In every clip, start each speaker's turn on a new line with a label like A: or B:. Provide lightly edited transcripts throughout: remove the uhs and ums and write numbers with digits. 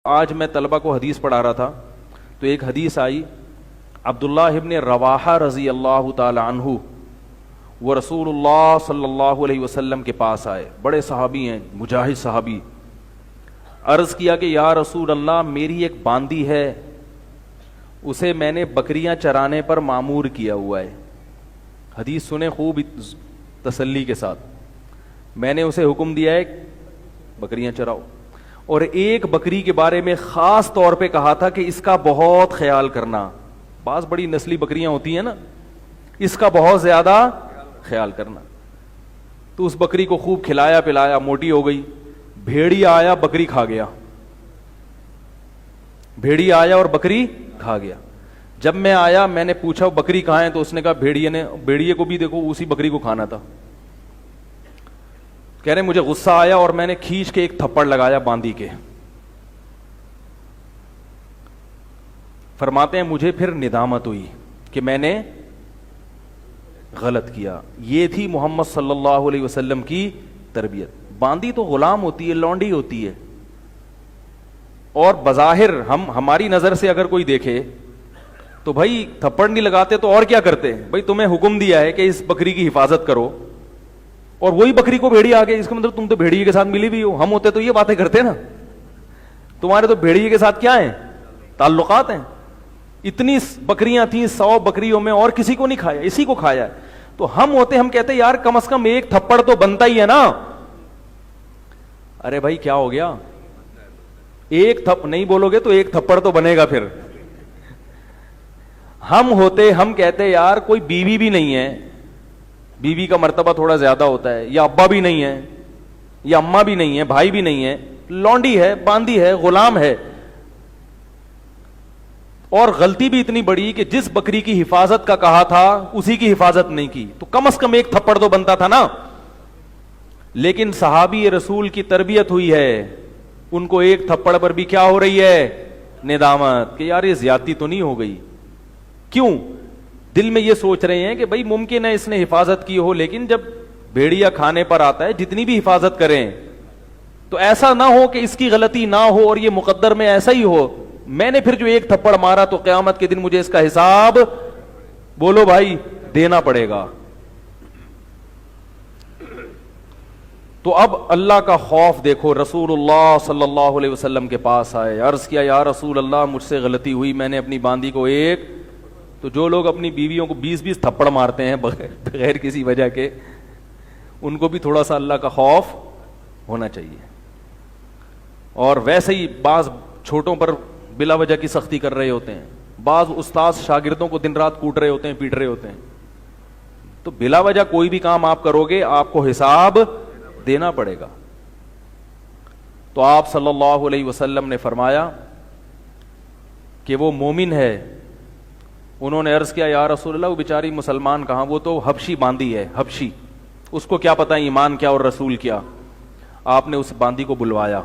A: آج میں طلبہ کو حدیث پڑھا رہا تھا تو ایک حدیث آئی، عبداللہ ابن رواحہ رضی اللہ تعالی عنہ وہ رسول اللہ صلی اللہ علیہ وسلم کے پاس آئے، بڑے صحابی ہیں، مجاہد صحابی۔ عرض کیا کہ یا رسول اللہ، میری ایک باندی ہے، اسے میں نے بکریاں چرانے پر مامور کیا ہوا ہے۔ حدیث سنیں خوب تسلی کے ساتھ، میں نے اسے حکم دیا ہے بکریاں چراؤ، اور ایک بکری کے بارے میں خاص طور پہ کہا تھا کہ اس کا بہت خیال کرنا۔ بعض بڑی نسلی بکریاں ہوتی ہیں نا، اس کا بہت زیادہ خیال کرنا۔ تو اس بکری کو خوب کھلایا پلایا، موٹی ہو گئی۔ بھیڑیا آیا، بکری کھا گیا، بھیڑیا آیا اور بکری کھا گیا۔ جب میں آیا میں نے پوچھا بکری کہاں ہے، تو اس نے کہا بھیڑیے کو بھی دیکھو اسی بکری کو کھانا تھا۔ کہہ رہے مجھے غصہ آیا اور میں نے کھینچ کے ایک تھپڑ لگایا باندی کے۔ فرماتے ہیں مجھے پھر ندامت ہوئی کہ میں نے غلط کیا۔ یہ تھی محمد صلی اللہ علیہ وسلم کی تربیت۔ باندی تو غلام ہوتی ہے، لونڈی ہوتی ہے، اور بظاہر ہماری نظر سے اگر کوئی دیکھے تو بھائی تھپڑ نہیں لگاتے تو اور کیا کرتے؟ بھائی تمہیں حکم دیا ہے کہ اس بکری کی حفاظت کرو، اور وہی بکری کو بھیڑیا آ گئے، اس کا مطلب تم تو بھیڑیے کے ساتھ ملی بھی ہو۔ ہم ہوتے تو یہ باتیں کرتے نا، تمہارے تو بھیڑیے کے ساتھ کیا ہیں؟ تعلقات ہیں۔ اتنی بکریاں تھیں، 100 بکریوں میں اور کسی کو نہیں کھایا، اسی کو کھایا۔ تو ہم ہوتے ہم کہتے یار کم از کم ایک تھپڑ تو بنتا ہی ہے نا۔ ارے بھائی کیا ہو گیا؟ ایک نہیں بولو گے تو ایک تھپڑ تو بنے گا۔ پھر ہم ہوتے ہم کہتے یار کوئی بیوی بھی نہیں ہے، بیوی کا مرتبہ تھوڑا زیادہ ہوتا ہے، یا ابا بھی نہیں ہے، یا اماں بھی نہیں ہے، بھائی بھی نہیں ہے، لونڈی ہے، باندی ہے، غلام ہے، اور غلطی بھی اتنی بڑی کہ جس بکری کی حفاظت کا کہا تھا اسی کی حفاظت نہیں کی، تو کم از کم ایک تھپڑ تو بنتا تھا نا۔ لیکن صحابی رسول کی تربیت ہوئی ہے، ان کو ایک تھپڑ پر بھی کیا ہو رہی ہے؟ ندامت، کہ یار یہ زیادتی تو نہیں ہو گئی۔ کیوں؟ دل میں یہ سوچ رہے ہیں کہ بھائی ممکن ہے اس نے حفاظت کی ہو، لیکن جب بھیڑیا کھانے پر آتا ہے جتنی بھی حفاظت کریں تو ایسا نہ ہو کہ اس کی غلطی نہ ہو اور یہ مقدر میں ایسا ہی ہو، میں نے پھر جو ایک تھپڑ مارا تو قیامت کے دن مجھے اس کا حساب بولو بھائی دینا پڑے گا۔ تو اب اللہ کا خوف دیکھو، رسول اللہ صلی اللہ علیہ وسلم کے پاس آئے، عرض کیا یا رسول اللہ مجھ سے غلطی ہوئی، میں نے اپنی باندی کو ایک، تو جو لوگ اپنی بیویوں کو 20 تھپڑ مارتے ہیں بغیر کسی وجہ کے، ان کو بھی تھوڑا سا اللہ کا خوف ہونا چاہیے۔ اور ویسے ہی بعض چھوٹوں پر بلا وجہ کی سختی کر رہے ہوتے ہیں، بعض استاذ شاگردوں کو دن رات کوٹ رہے ہوتے ہیں، پیٹ رہے ہوتے ہیں۔ تو بلا وجہ کوئی بھی کام آپ کرو گے آپ کو حساب دینا پڑے گا۔ تو آپ صلی اللہ علیہ وسلم نے فرمایا کہ وہ مومن ہے۔ انہوں نے عرض کیا یا رسول اللہ وہ بیچاری مسلمان کہاں، وہ تو حبشی باندی ہے، حبشی، اس کو کیا پتہ ایمان کیا اور رسول کیا۔ آپ نے اس باندی کو بلوایا،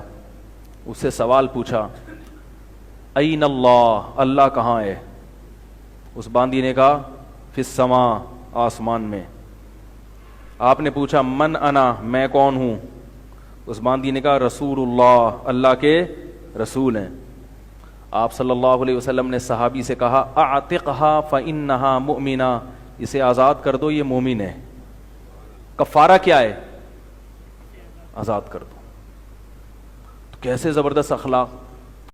A: اس سے سوال پوچھا این اللہ، اللہ کہاں ہے؟ اس باندی نے کہا فی السماء، آسمان میں۔ آپ نے پوچھا من انا، میں کون ہوں؟ اس باندی نے کہا رسول اللہ، اللہ کے رسول ہیں۔ آپ صلی اللہ علیہ وسلم نے صحابی سے کہا اعتقها فانها مؤمنہ، اسے آزاد کر دو، یہ مومن ہے۔ کفارہ کیا ہے؟ آزاد کر دو۔ تو کیسے زبردست اخلاق!